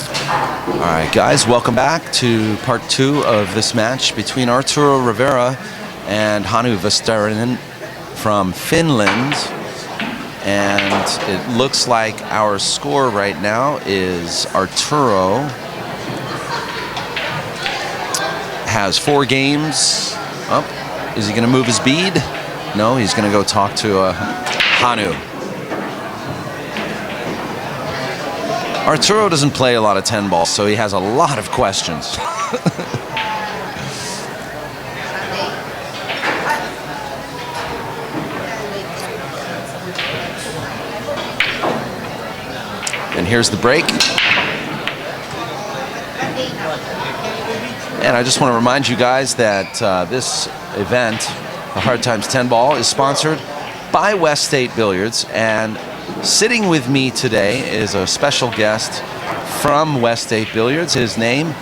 All right, guys, welcome back to part 2 of this match between Arturo Rivera and Hannu Vesterinen from Finland. And it looks like our score right now is Arturo has 4 games. Oh, is he going to move his bead? No, he's going to go talk to Hannu. Arturo doesn't play a lot of 10 ball, so he has a lot of questions. And here's the break. And I just want to remind you guys that this event, the Hard Times 10 Ball, is sponsored by West State Billiards. And sitting with me today is a special guest from West State Billiards. His name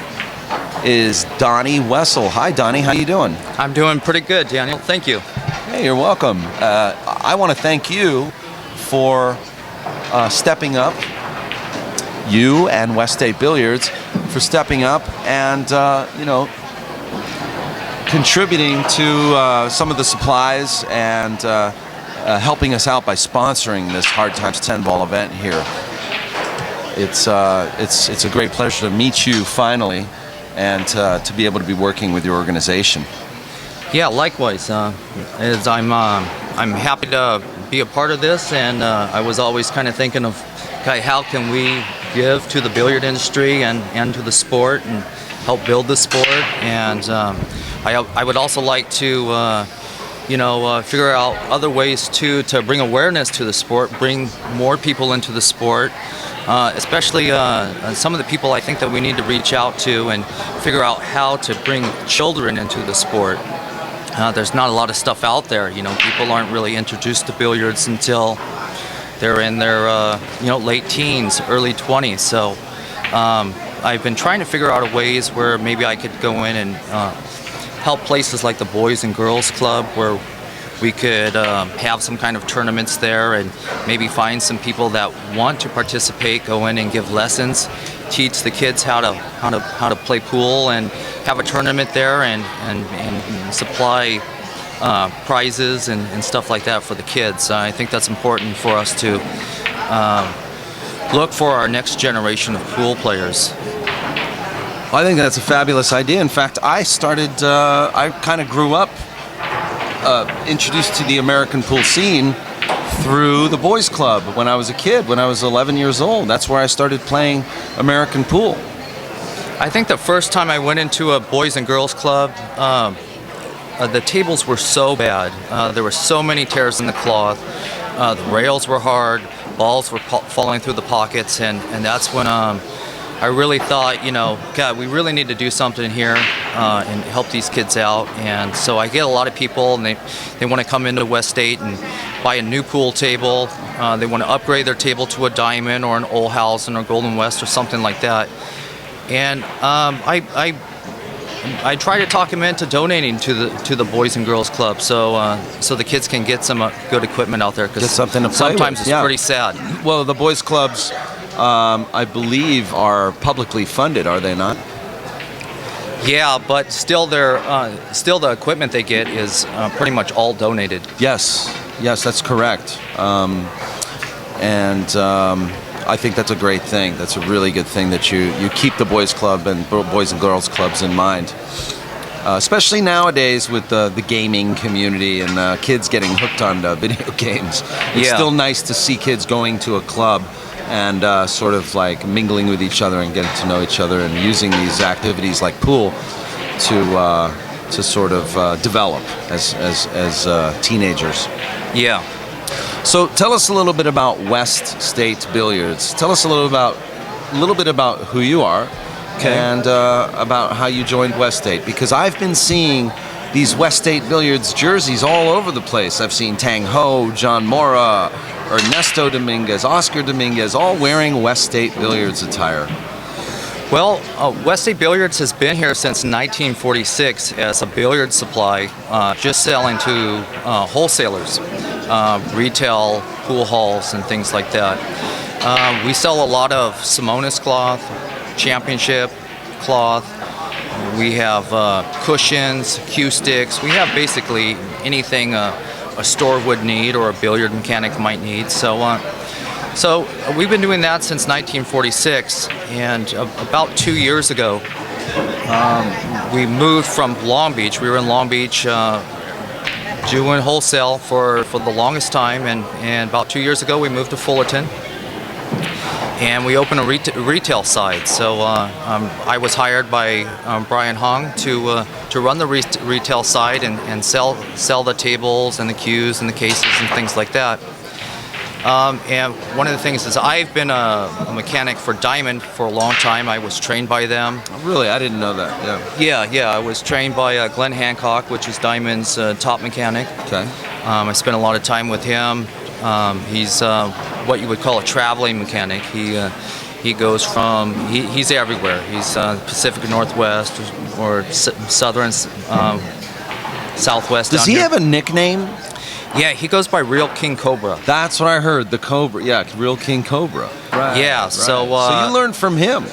is Donny Wessels. Hi, Donny. How you doing? I'm doing pretty good, Daniel. Thank you. Hey, you're welcome. I want to thank you for stepping up. You and West State Billiards for stepping up and contributing to some of the supplies and helping us out by sponsoring this Hard Times 10 Ball event here. It's a great pleasure to meet you finally, and to be able to be working with your organization. Yeah, likewise. As I'm happy to be a part of this, and I was always kind of thinking of, okay, how can we give to the billiard industry and to the sport and help build the sport. And I would also like to figure out other ways to bring awareness to the sport, bring more people into the sport, especially some of the people I think that we need to reach out to and figure out how to bring children into the sport. There's not a lot of stuff out there. People aren't really introduced to billiards until they're in their late teens, early 20s. So I've been trying to figure out ways where maybe I could go in and help places like the Boys and Girls Club, where we could have some kind of tournaments there and maybe find some people that want to participate, go in and give lessons, teach the kids how to play pool, and have a tournament there and supply prizes and stuff like that for the kids. I think that's important for us to look for our next generation of pool players. I think that's a fabulous idea. In fact, I kind of grew up introduced to the American pool scene through the Boys Club when I was a kid, when I was 11 years old. That's where I started playing American pool. I think the first time I went into a Boys and Girls Club, the tables were so bad. There were so many tears in the cloth. The rails were hard. Balls were falling through the pockets, and that's when I really thought, God, we really need to do something here and help these kids out. And so I get a lot of people, and they want to come into West State and buy a new pool table. They want to upgrade their table to a Diamond or an Olhausen or Golden West or something like that. And I try to talk them into donating to the Boys and Girls Club, so the kids can get some good equipment out there. Because sometimes it's pretty sad. Well, the Boys Clubs, I believe, are publicly funded, are they not? Yeah, but still, the equipment they get is pretty much all donated. Yes, that's correct. I think that's a great thing. That's a really good thing that you keep the Boys Club and Boys and Girls Clubs in mind. Especially nowadays with the gaming community and kids getting hooked on video games. It's still nice to see kids going to a club and sort of like mingling with each other and getting to know each other and using these activities like pool to sort of develop as teenagers. Yeah. So tell us a little bit about West State Billiards. Tell us a little bit about who you are, and about how you joined West State. Because I've been seeing these West State Billiards jerseys all over the place. I've seen Tang Ho, John Mora, Ernesto Dominguez, Oscar Dominguez, all wearing West State Billiards attire. Well, West State Billiards has been here since 1946 as a billiard supply, just selling to wholesalers, retail pool halls and things like that. We sell a lot of Simonis cloth, championship cloth. We have cushions, cue sticks. We have basically anything a store would need or a billiard mechanic might need. So we've been doing that since 1946, and about 2 years ago, we moved from Long Beach. We were in Long Beach doing wholesale for the longest time, and about 2 years ago we moved to Fullerton, and we opened a retail side. So I was hired by Brian Hong to run the retail side and sell the tables and the cues and the cases and things like that. And one of the things is I've been a mechanic for Diamond for a long time. I was trained by them. Oh, really? I didn't know that. Yeah. I was trained by Glenn Hancock, which is Diamond's top mechanic. Okay. I spent a lot of time with him. He's what you would call a traveling mechanic. He goes from he's everywhere. He's Pacific Northwest or Southern Southwest. Does he have a nickname? Yeah, he goes by Real King Cobra. That's what I heard. The Cobra. Yeah, Real King Cobra. Right. Yeah. Right. So you learned from him.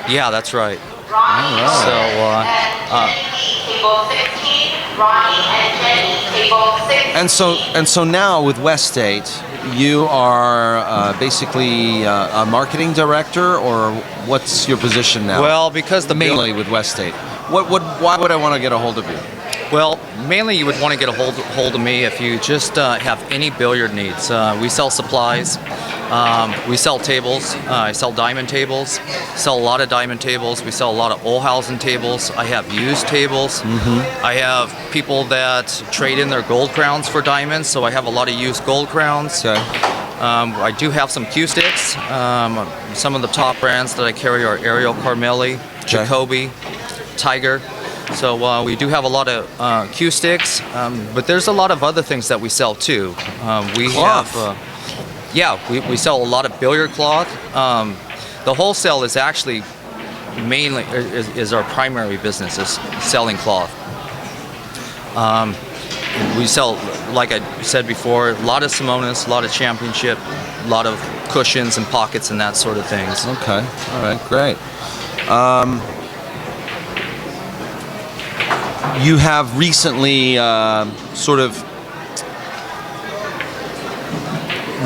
Yeah, that's right. And so now with Westate, you are basically a marketing director, or what's your position now? Well, because mainly with Westate. Why would I want to get a hold of you? Well, mainly you would want to get a hold of me if you just have any billiard needs. We sell supplies. We sell tables. I sell diamond tables. Sell a lot of diamond tables. We sell a lot of Olhausen tables. I have used tables. Mm-hmm. I have people that trade in their gold crowns for diamonds, so I have a lot of used gold crowns. Okay. I do have some cue sticks. Some of the top brands that I carry are Ariel Carmelli, Jacoby, Tiger. So we do have a lot of cue sticks, but there's a lot of other things that we sell too. We sell a lot of billiard cloth. The wholesale is actually mainly is our primary business, is selling cloth. We sell, like I said before, a lot of Simonis, a lot of championship, a lot of cushions and pockets and that sort of things. Okay, all right, great. You have recently sort of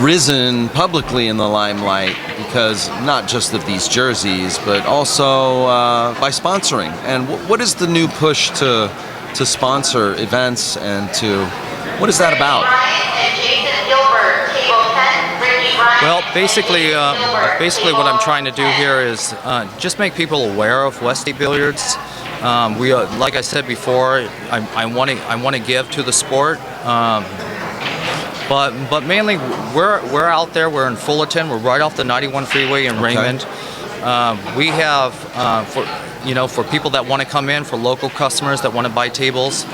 risen publicly in the limelight because not just of these jerseys, but also by sponsoring. And what is the new push to sponsor events and what is that about? Well, basically what I'm trying to do here is just make people aware of Westate Billiards. We, like I said before, I want to give to the sport, but mainly we're out there. We're in Fullerton. We're right off the 91 freeway in Raymond. We have for people that want to come in, for local customers that want to buy tables,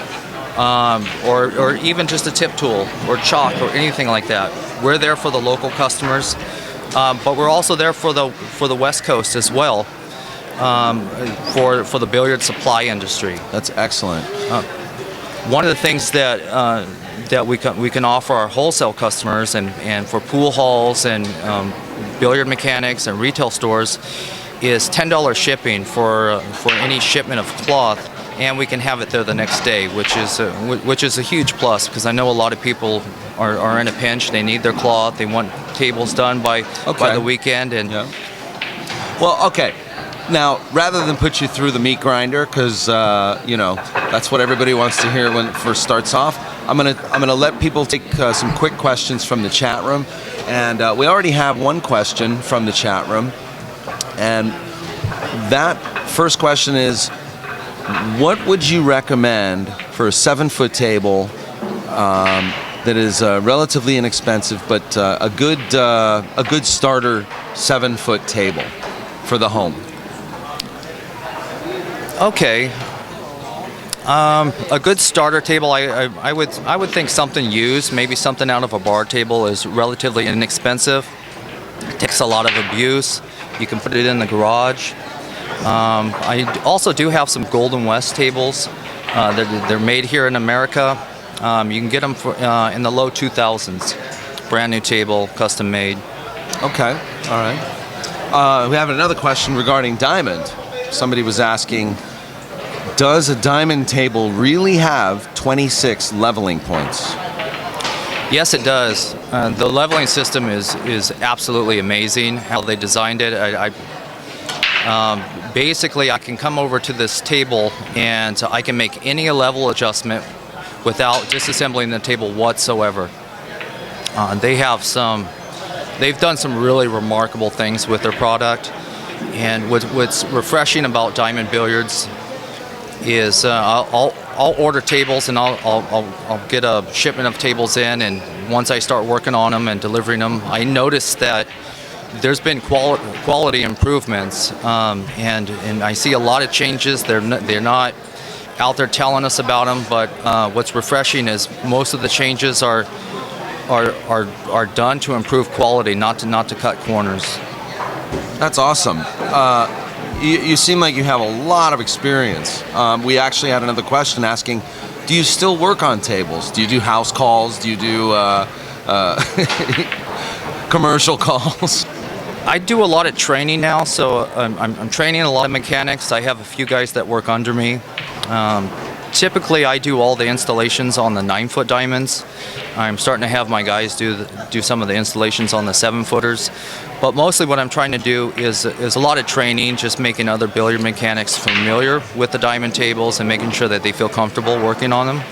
or even just a tip tool or chalk or anything like that. We're there for the local customers, but we're also there for the West Coast as well. For the billiard supply industry. That's excellent. One of the things that we can offer our wholesale customers and for pool halls and billiard mechanics and retail stores is $10 shipping for any shipment of cloth, and we can have it there the next day, which is a huge plus, because I know a lot of people are in a pinch. They need their cloth. They want tables done by the weekend. And well, okay. Now, rather than put you through the meat grinder, because that's what everybody wants to hear when it first starts off, I'm gonna let people take some quick questions from the chat room, and we already have one question from the chat room, and that first question is, what would you recommend for a 7-foot table that is relatively inexpensive, but a good starter 7-foot table for the home? Okay. A good starter table, I would think something used, maybe something out of a bar table, is relatively inexpensive. It takes a lot of abuse. You can put it in the garage. I also do have some Golden West tables. They're made here in America. You can get them in the low 2000s. Brand new table, custom made. Okay, all right. We have another question regarding diamond. Somebody was asking, does a diamond table really have 26 leveling points? Yes, it does. The leveling system is absolutely amazing. How they designed it. Basically, I can come over to this table and I can make any level adjustment without disassembling the table whatsoever. They've done some really remarkable things with their product. And what's refreshing about Diamond Billiards is I'll order tables and I'll get a shipment of tables in, and once I start working on them and delivering them, I notice that there's been quality improvements, and I see a lot of changes. They're not out there telling us about them, but what's refreshing is most of the changes are done to improve quality, not to cut corners. That's awesome. You seem like you have a lot of experience. We actually had another question asking, do you still work on tables? Do you do house calls? Do you do commercial calls? I do a lot of training now, so I'm training a lot of mechanics. I have a few guys that work under me. Typically, I do all the installations on the 9-foot diamonds. I'm starting to have my guys do some of the installations on the 7-footers. But mostly what I'm trying to do is a lot of training, just making other billiard mechanics familiar with the diamond tables and making sure that they feel comfortable working on them.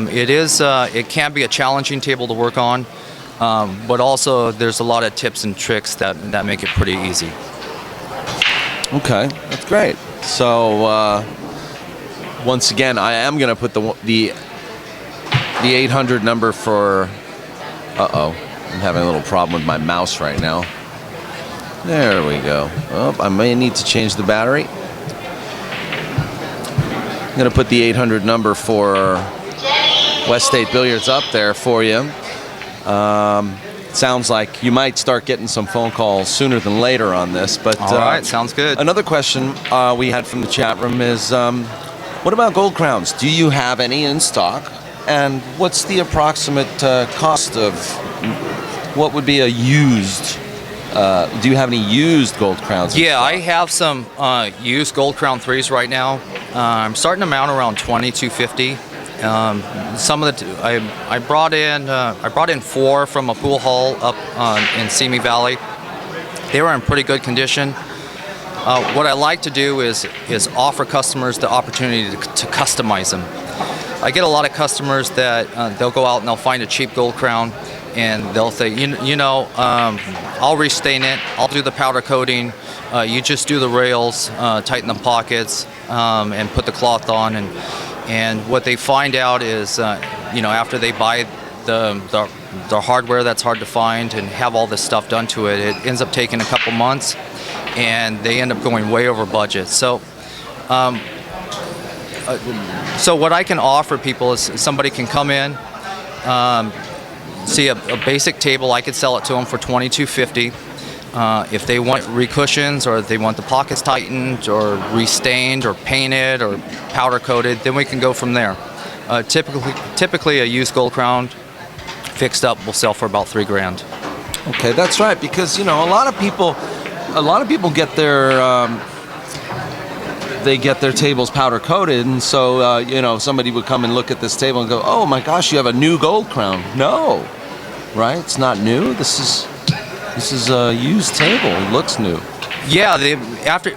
It can be a challenging table to work on, but also there's a lot of tips and tricks that make it pretty easy. Okay, that's great. So once again, I am going to put the 800 number for. I'm having a little problem with my mouse right now. There we go. Oh, I may need to change the battery. I'm going to put the 800 number for West State Billiards up there for you. Sounds like you might start getting some phone calls sooner than later on this. But all right, sounds good. Another question we had from the chat room is, what about gold crowns? Do you have any in stock? And what's the approximate cost of what would be a used? Do you have any used gold crowns? Yeah, I have some used gold crown 3s right now. I'm starting them out around $2,250. Some of I brought in 4 from a pool hall up in Simi Valley. They were in pretty good condition. What I like to do is offer customers the opportunity to customize them. I get a lot of customers that they'll go out and they'll find a cheap gold crown and they'll say, I'll restain it, I'll do the powder coating, you just do the rails, tighten the pockets, and put the cloth on. And what they find out is, after they buy the hardware that's hard to find and have all this stuff done to it, it ends up taking a couple months, and they end up going way over budget. So what I can offer people is somebody can come in, see a basic table. I could sell it to them for $2,250. If they want recushions, or if they want the pockets tightened or restained or painted or powder coated, then we can go from there. Typically a used gold crown fixed up will sell for about $3,000. Okay, that's right, because a lot of people get their they get their tables powder coated, and so somebody would come and look at this table and go, "Oh my gosh, you have a new gold crown." No, right? It's not new. This is a used table. It looks new. Yeah, after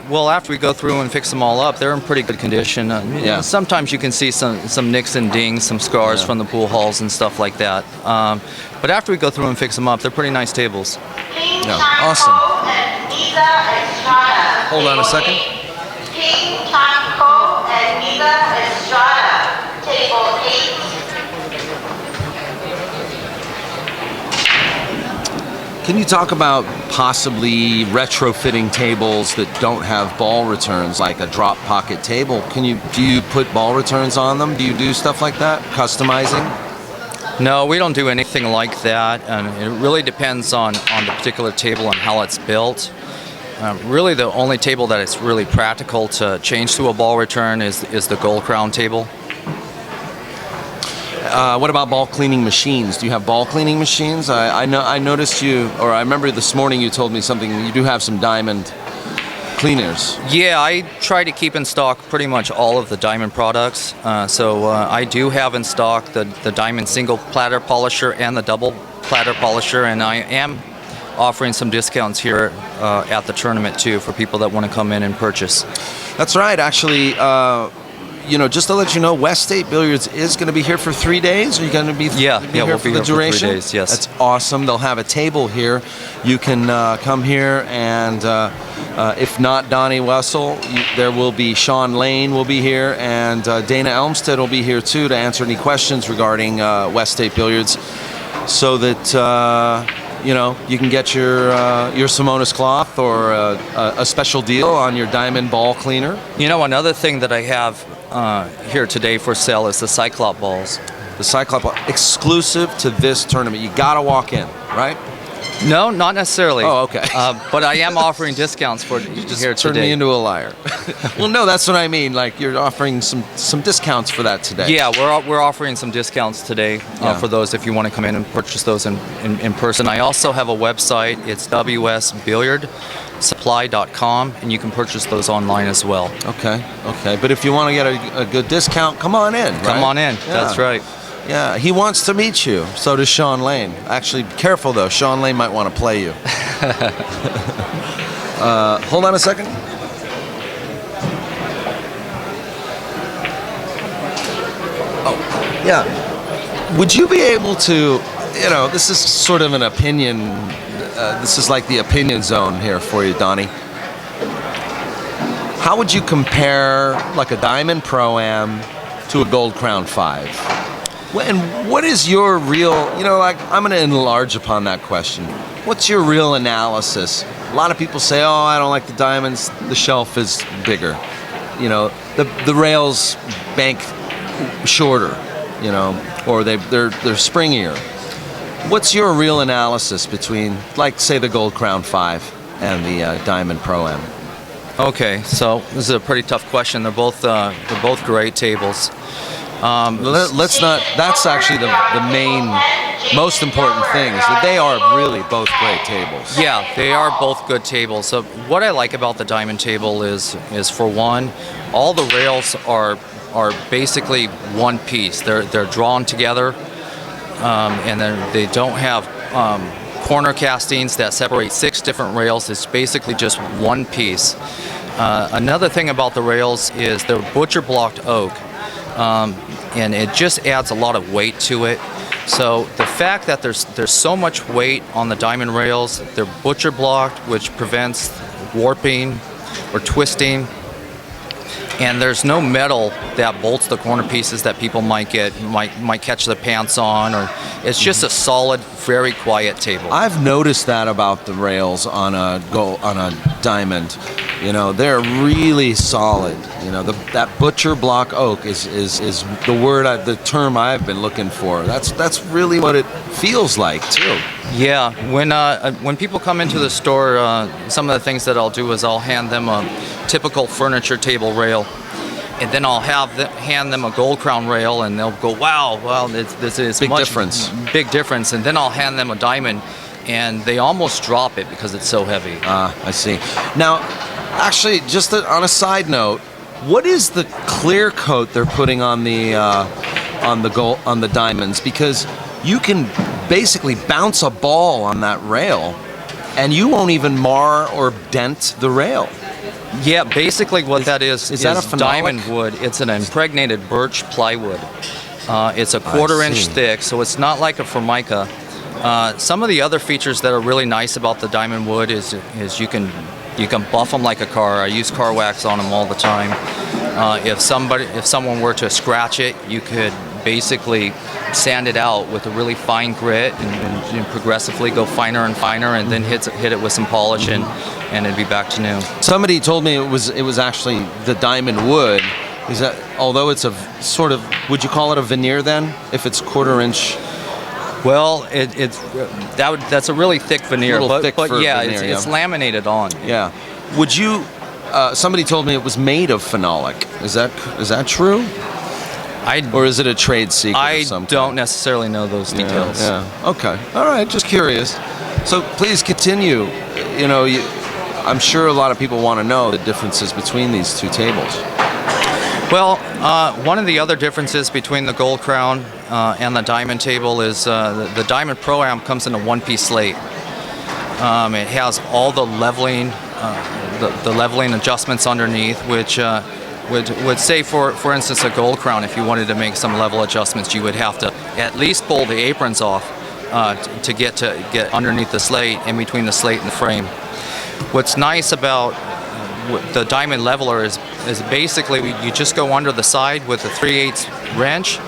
we go through and fix them all up, they're in pretty good condition. Yeah. Sometimes you can see some nicks and dings, some scars from the pool halls and stuff like that. But after we go through and fix them up, they're pretty nice tables. Yeah, awesome. Hold on a second. King Tanko and Nita Estrada, table 8. Can you talk about possibly retrofitting tables that don't have ball returns, like a drop pocket table? Do you put ball returns on them? Do you do stuff like that, customizing? No, we don't do anything like that. It really depends on the particular table and how it's built. Really, the only table that it's really practical to change to a ball return is the gold crown table. What about ball cleaning machines? Do you have ball cleaning machines? I know I noticed you, or I remember this morning you told me something. You do have some diamond cleaners. Yeah, I try to keep in stock pretty much all of the diamond products. So I do have in stock the diamond single platter polisher and the double platter polisher, and I am offering some discounts here at the tournament too for people that want to come in and purchase. That's right. Actually, just to let you know, West State Billiards is going to be here for 3 days. Are you going to be here we'll for the duration? 3 days, yes. That's awesome. They'll have a table here. You can come here, and if not Donny Wessel, there will be Sean Lane will be here, and Dana Elmstead will be here too to answer any questions regarding West State Billiards, so that you can get your Simonis cloth or a special deal on your diamond ball cleaner. Another thing that I have here today for sale is the Cyclop balls. The Cyclop ball, exclusive to this tournament. You gotta walk in, right? No, not necessarily. Oh, okay. But I am offering discounts for You just here turned today. me into a liar. Well, no, that's what I mean. Like, you're offering some discounts for that today. Yeah, we're offering some discounts today for those if you want to come in and purchase those in person. I also have a website. It's wsbilliardsupply.com, and you can purchase those online as well. Okay. But if you want to get a good discount, come on in. Right? Come on in. Yeah. That's right. Yeah, he wants to meet you. So does Sean Lane. Actually, careful though. Sean Lane might want to play you. Hold on a second. Oh, yeah. Would you be able to, this is sort of an opinion. This is like the opinion zone here for you, Donny. How would you compare like a Diamond Pro-Am to a Gold Crown 5? And what is your real, I'm going to enlarge upon that question. What's your real analysis? A lot of people say, oh, I don't like the diamonds, the shelf is bigger. The rails bank shorter, or they're springier. What's your real analysis between, like, say, the Gold Crown 5 and the Diamond Pro-Am? Okay, so this is a pretty tough question. They're both great tables. Let's not. That's actually the main, most important thing is that they are really both great tables. Yeah, they are both good tables. So what I like about the diamond table is for one, all the rails are basically one piece. They're drawn together, and then they don't have corner castings that separate 6 different rails. It's basically just one piece. Another thing about the rails is they're butcher blocked oak. And it just adds a lot of weight to it. So the fact that there's so much weight on the diamond rails, they're butcher blocked, which prevents warping or twisting. And there's no metal that bolts the corner pieces that people might catch their pants on, or it's just a solid, very quiet table. I've noticed that about the rails on a diamond. They're really solid. That butcher block oak is the term I've been looking for. That's really what it feels like too. Yeah, when people come into the store, some of the things that I'll do is I'll hand them a typical furniture table rail, and then I'll hand them a Gold Crown rail, and they'll go, wow, this is big difference. Big difference. And then I'll hand them a diamond, and they almost drop it because it's so heavy. I see. Now, actually, just on a side note, what is the clear coat they're putting on the diamonds? Because you can basically bounce a ball on that rail, and you won't even mar or dent the rail. Yeah, basically what that is that a phenolic? Diamond wood. It's an impregnated birch plywood. It's a 1/4 inch thick, so it's not like a Formica. Some of the other features that are really nice about the diamond wood is you can buff them like a car. I use car wax on them all the time. If someone were to scratch it, you could basically sand it out with a really fine grit and progressively go finer and finer, and then hit it with some polish, and it'd be back to new. Somebody told me it was actually the diamond wood. Is that, although it's a sort of, would you call it a veneer then, if it's 1/4 inch? Well, that's a really thick veneer, but yeah, veneer, it's laminated on. Yeah. Would you? Somebody told me it was made of phenolic. Is that true? Or is it a trade secret I of some don't kind? necessarily know those details. Yeah. Okay. All right. Just curious. So please continue. You know, I'm sure a lot of people want to know the differences between these two tables. Well, one of the other differences between the Gold Crown and the Diamond table is the Diamond Pro-Am comes in a one-piece slate. It has all the leveling, the leveling adjustments underneath, which would say, for instance, a Gold Crown, if you wanted to make some level adjustments, you would have to at least pull the aprons off to get underneath the slate, in between the slate and the frame. What's nice about the Diamond leveler is basically you just go under the side with a 3/8 wrench.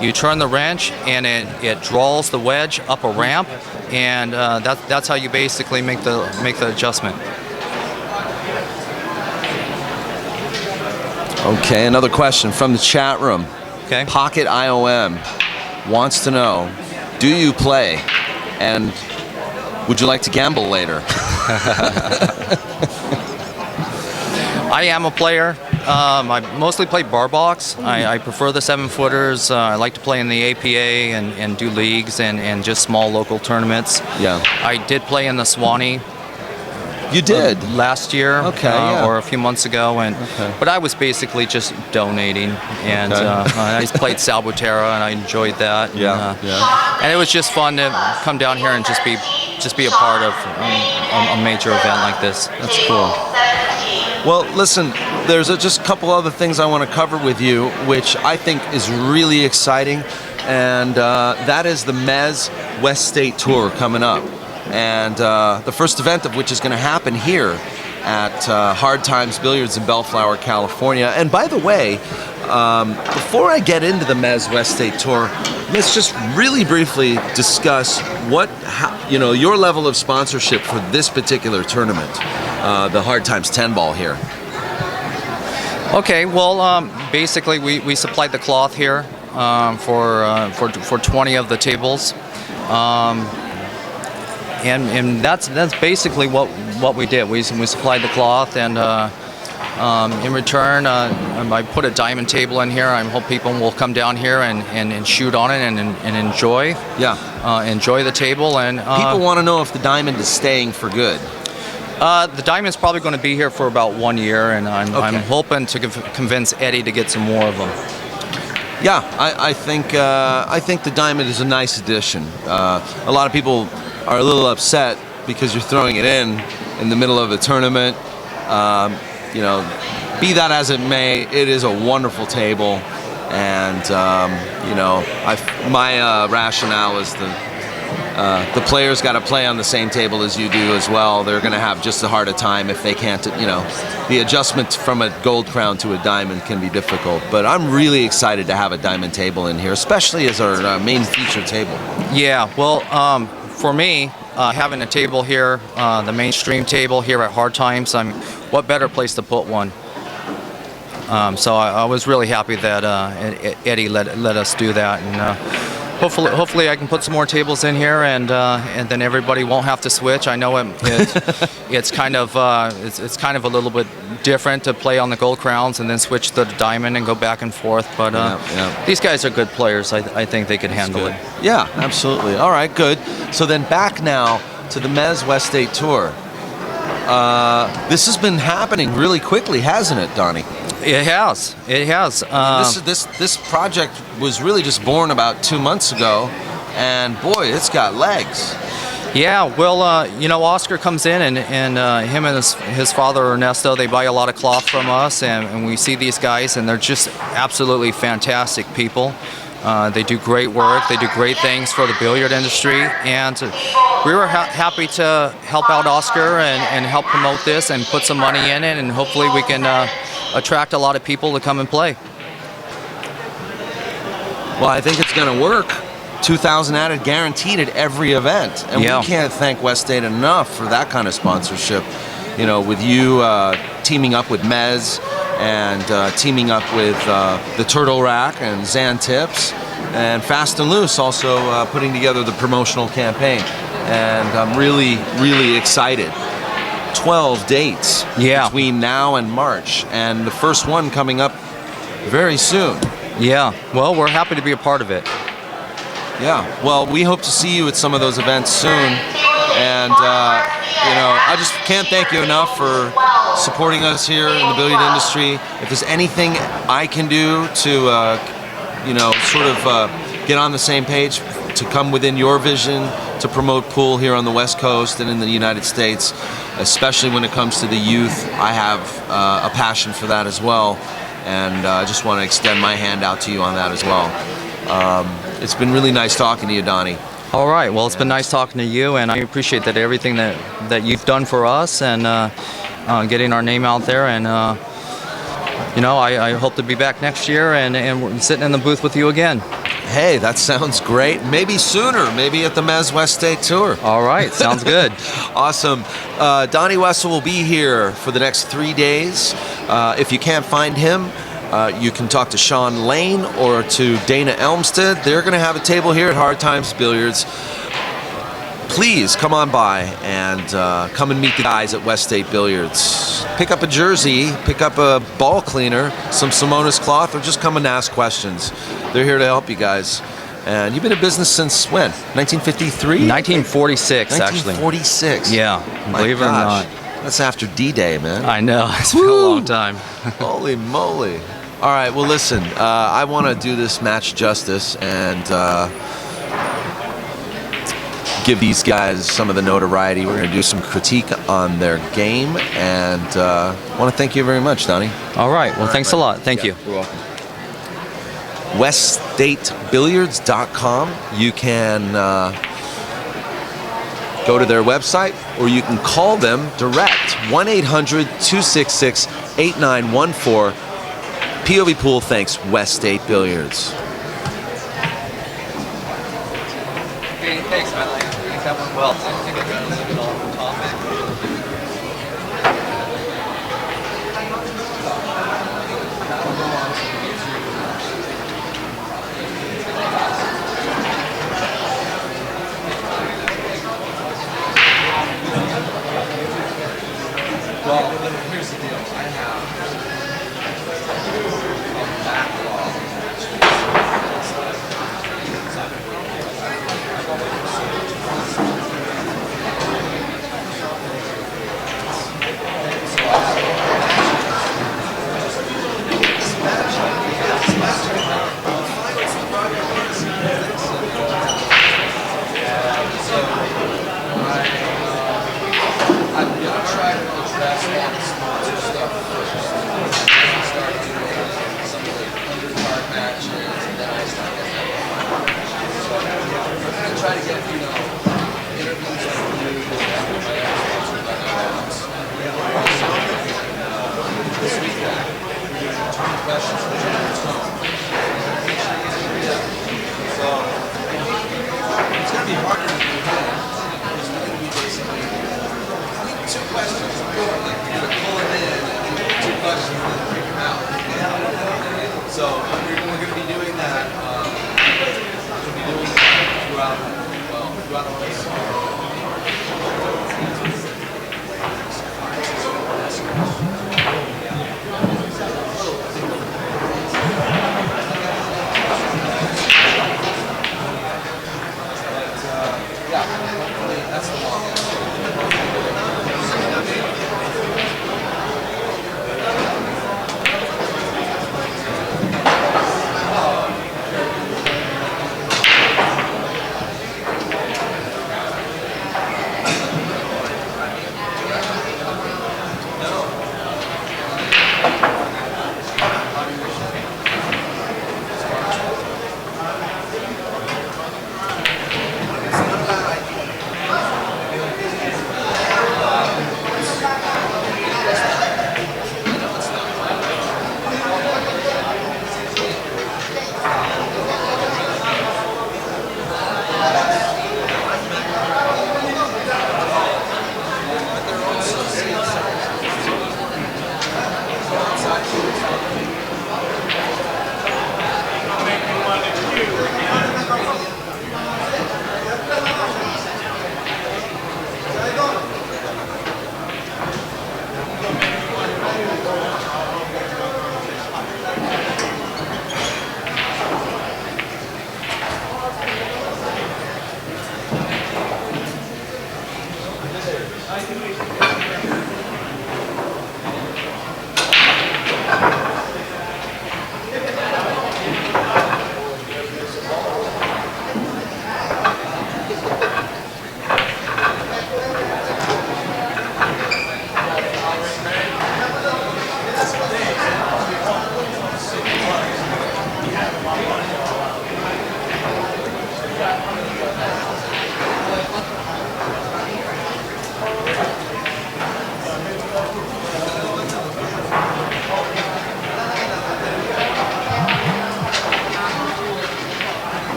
You turn the wrench and it draws the wedge up a ramp, and that's how you basically make the adjustment. Okay, another question from the chat room. Okay. Pocket IOM wants to know, do you play? And would you like to gamble later? I am a player. I mostly play bar box. I prefer the 7-footers. I like to play in the APA and do leagues and just small local tournaments. Yeah. I did play in the Swanee. You did? Last year, Okay, yeah. or a few months ago, but I was basically just donating, and I played Salbutera, and I enjoyed that. Yeah, And it was just fun to come down here and just be a part of a major event like this. That's cool. Well, listen, there's just a couple other things I want to cover with you, which I think is really exciting, and that is the Mez West State Tour coming up. And the first event of which is going to happen here at Hard Times Billiards in Bellflower, California. And by the way, before I get into the Mez West State Tour, let's just really briefly discuss your level of sponsorship for this particular tournament, the Hard Times 10 ball here. Okay, well, basically we supplied the cloth here for 20 of the tables. And that's basically what we did. We supplied the cloth, and in return, I put a diamond table in here. I hope people will come down here and shoot on it and enjoy. Yeah. Enjoy the table. And people want to know if the diamond is staying for good. The diamond's probably going to be here for about 1 year, and I'm hoping to convince Eddie to get some more of them. Yeah, I think the diamond is a nice addition. A lot of people are a little upset because you're throwing it in the middle of a tournament. Be that as it may, it is a wonderful table, and my rationale is the players got to play on the same table as you do as well. They're going to have just as hard a time if they can't. The adjustment from a Gold Crown to a diamond can be difficult. But I'm really excited to have a diamond table in here, especially as our main feature table. Yeah, well, for me, having a table here, the mainstream table here at Hard Times, what better place to put one? So I was really happy that Eddie let us do that, and hopefully I can put some more tables in here, and then everybody won't have to switch. I know it's kind of a little bit different to play on the Gold Crowns and then switch to the diamond and go back and forth. But these guys are good players. I think they can handle it. Yeah, absolutely. All right, good. So then back now to the Mez West State Tour. This has been happening really quickly, hasn't it, Donny? It has. It has. This project was really just born about 2 months ago, and boy, it's got legs. Yeah, well, Oscar comes in, and him and his father Ernesto, they buy a lot of cloth from us, and we see these guys, and they're just absolutely fantastic people. They do great work. They do great things for the billiard industry, and we were happy to help out Oscar and help promote this and put some money in it, and hopefully we can attract a lot of people to come and play. Well, I think it's going to work. 2,000 added guaranteed at every event, and we can't thank West State enough for that kind of sponsorship. With you teaming up with Mez and teaming up with the Turtle Rack and Zan Tips, and Fast and Loose also putting together the promotional campaign, and I'm really, really excited. 12 dates between now and March, and the first one coming up very soon. Yeah, well, we're happy to be a part of it. Yeah, well, we hope to see you at some of those events soon. And, you know, I just can't thank you enough for supporting us here in the billiard industry. If there's anything I can do to, you know, sort of get on the same page, to come within your vision, to promote pool here on the West Coast and in the United States, especially when it comes to the youth, I have a passion for that as well. And I just want to extend my hand out to you on that as well. It's been really nice talking to you, Donny. All right. Well, it's been nice talking to you, and I appreciate that everything that you've done for us and getting our name out there. And you know, I hope to be back next year and we're sitting in the booth with you again. Hey, that sounds great. Maybe sooner. Maybe at the Mez West State Tour. All right. Sounds good. Awesome. Donny Wessel will be here for the next 3 days. If you can't find him, you can talk to Sean Lane or to Dana Elmstead. They're going to have a table here at Hard Times Billiards. Please come on by and come and meet the guys at West State Billiards. Pick up a jersey, pick up a ball cleaner, some Simonis cloth, or just come and ask questions. They're here to help you guys. And you've been in business since when? 1953? 1946, actually. 1946. Yeah, believe it or not. That's after D-Day, man. I know. It's been a long time. Holy moly. All right, well, listen, I want to do this match justice and give these guys some of the notoriety. We're going to do some critique on their game, and I want to thank you very much, Donny. All right. Well, thanks a lot. Thank you. You're welcome. WestStateBilliards.com. You can go to their website, or you can call them direct, 1-800-266-8914. POVPOOL thanks West State Billiards. Hey, thanks, man. I think that went well. I think I got a little bit off the topic. Well, here's the deal. I have a backlog. Try to get, you know, interviews like you, this weekend, we're doing 20 questions for John Tone. So, it's going to be harder to do that. It's going to be basically, I think 2 questions, like you're going to pull them in, and 2 questions, and then freak them out. So, we're going to be doing that. Throughout the race. Yeah, hopefully that's the long end.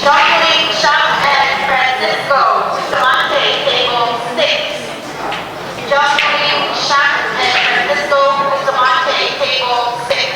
Jocelyn, Chuck, and Francisco Bustamante, table 6. Jocelyn, Chuck, and Francisco Bustamante, table 6.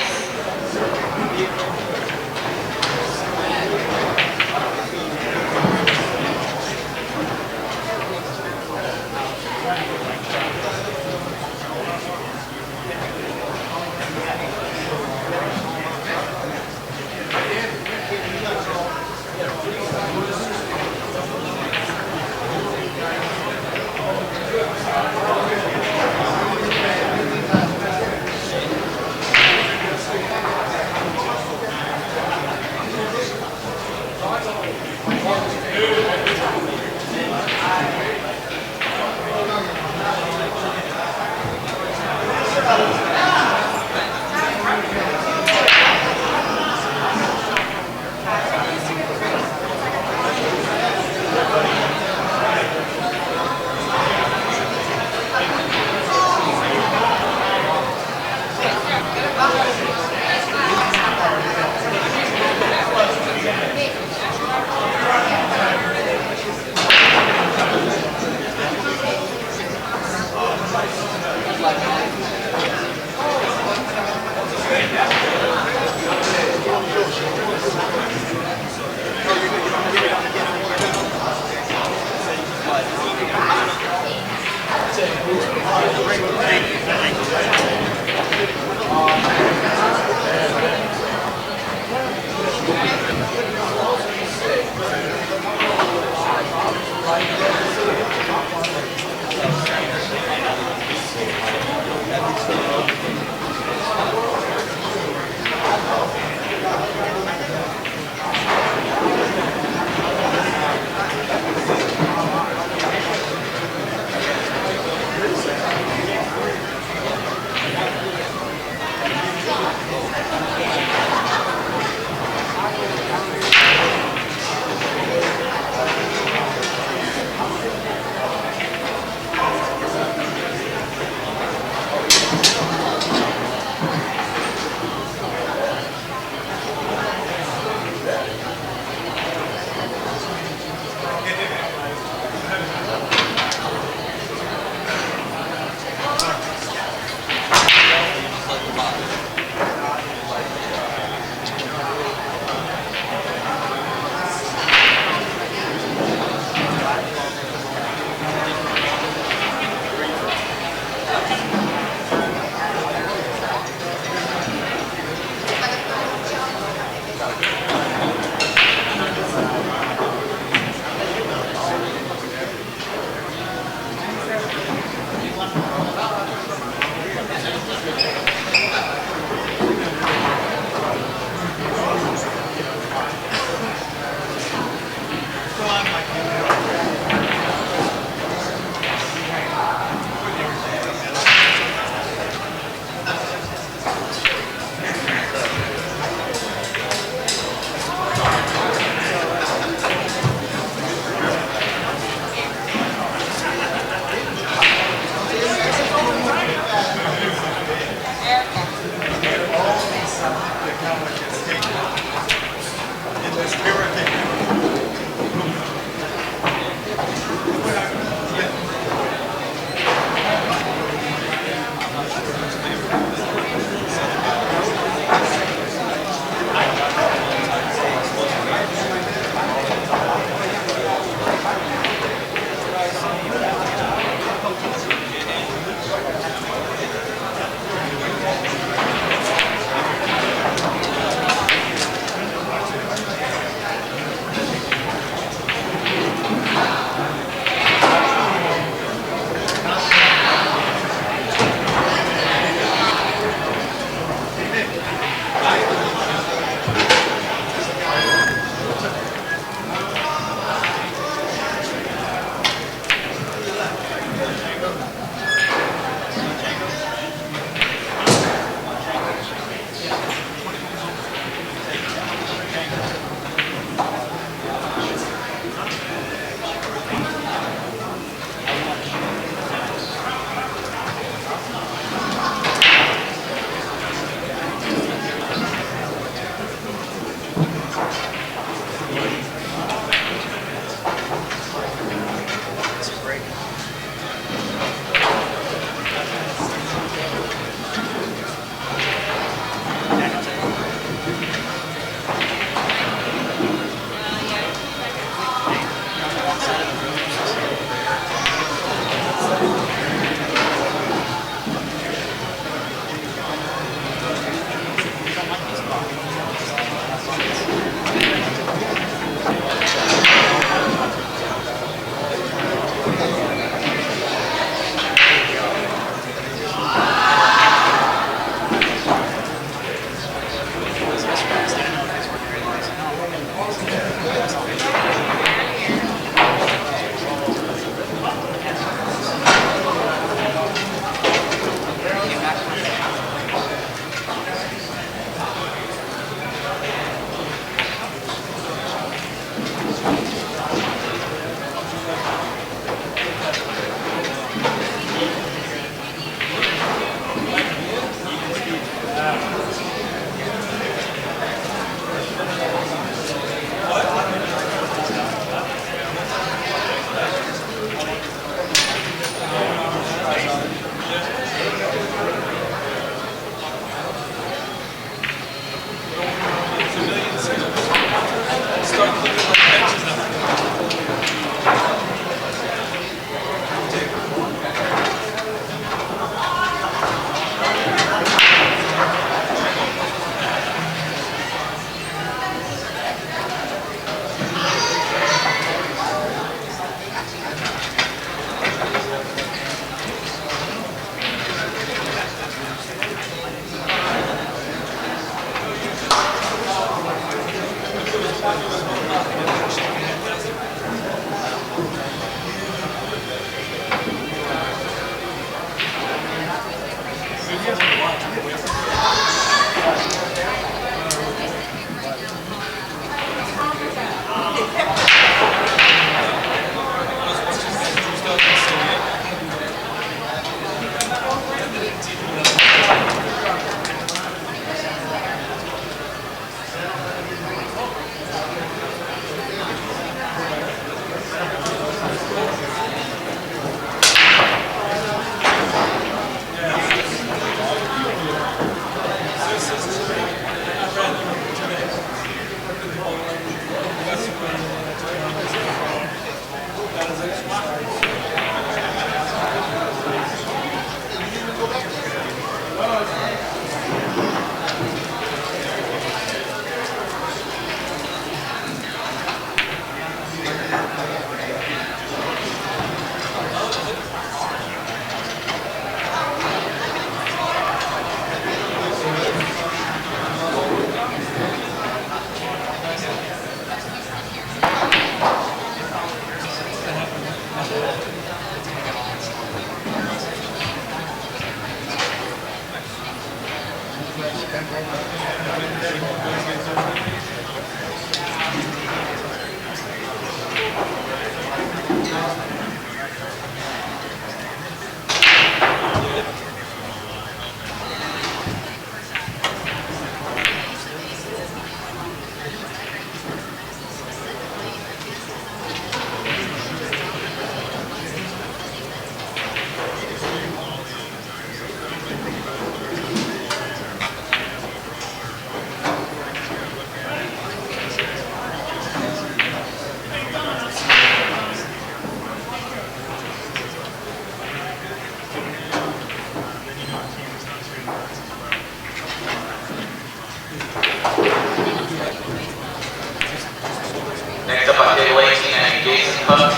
Next up on table 18, I have Jason Cook,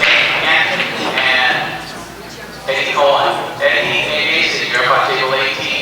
Anthony, and Eddie Cohen. Eddie and Jason, you're up on table 18.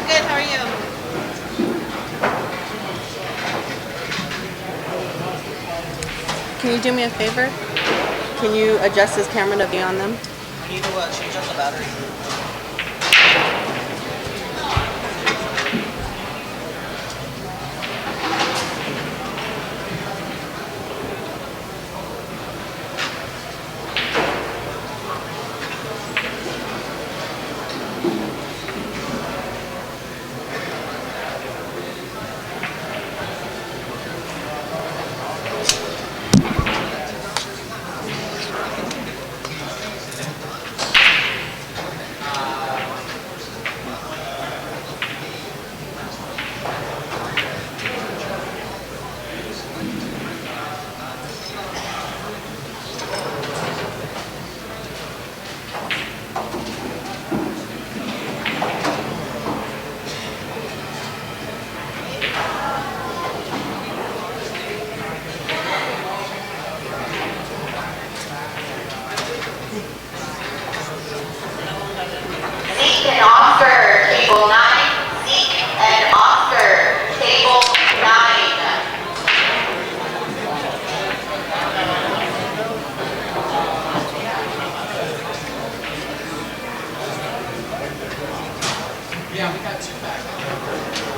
Good, how are you? Can you do me a favor? Can you adjust this camera to be on them? You need to change out the battery. Zeke and Oscar, table 9. Zeke and Oscar, table 9. Yeah, we got two back.